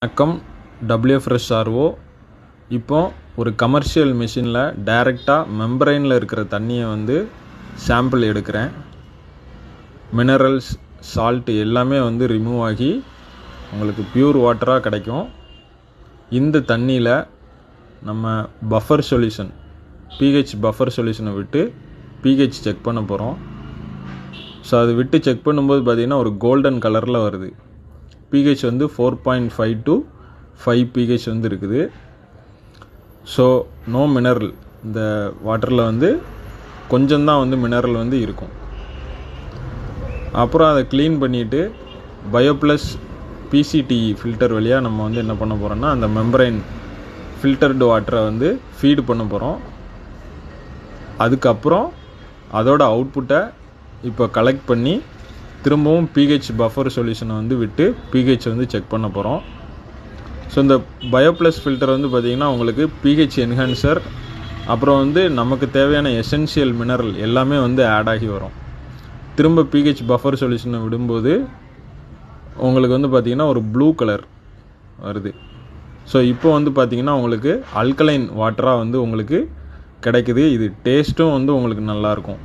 வணக்கம். WFRO இப்போ ஒரு கமர்ஷியல் மிஷினில் டைரெக்டாக மெம்பரைனில் இருக்கிற தண்ணியை வந்து சாம்பிள் எடுக்கிறேன். மினரல்ஸ், சால்ட் எல்லாமே வந்து ரிமூவ் ஆகி உங்களுக்கு பியூர் வாட்டராக கிடைக்கும். இந்த தண்ணியில் நம்ம பஃபர் சொல்யூஷன், pH பஃபர் சொல்யூஷனை விட்டு pH செக் பண்ண போகிறோம். ஸோ அது விட்டு செக் பண்ணும்போது பார்த்திங்கன்னா ஒரு கோல்டன் கலரில் வருது. pH வந்து 4.5 to 5 pH வந்து இருக்குது. ஸோ நோ மினரல், இந்த வாட்டரில் வந்து கொஞ்சம்தான் வந்து மினரல் வந்து இருக்கும். அப்புறம் அதை க்ளீன் பண்ணிவிட்டு பயோப்ளஸ் PCTE ஃபில்டர் வழியாக நம்ம வந்து என்ன பண்ண போகிறோம்னா அந்த மெம்பரைன் ஃபில்டர்டு வாட்டரை வந்து ஃபீடு பண்ண போகிறோம். அதுக்கப்புறம் அதோட அவுட்புட்டை இப்போ கலெக்ட் பண்ணி திரும்பவும் pH பஃபர் சொல்யூஷனை வந்து விட்டு pH வந்து செக் பண்ண போகிறோம். ஸோ இந்த பயோப்ளஸ் ஃபில்டர் வந்து பார்த்திங்கன்னா உங்களுக்கு pH என்ஹான்சர், அப்புறம் வந்து நமக்கு தேவையான எசென்ஷியல் மினரல் எல்லாமே வந்து ஆட் ஆகி வரும். திரும்ப pH பஃபர் சொல்யூஷனை விடும்போது உங்களுக்கு வந்து பார்த்திங்கன்னா ஒரு ப்ளூ கலர் வருது. ஸோ இப்போ வந்து பார்த்திங்கன்னா உங்களுக்கு அல்கலைன் வாட்டராக வந்து உங்களுக்கு கிடைக்குது. இது டேஸ்ட்டும் வந்து உங்களுக்கு நல்லாயிருக்கும்.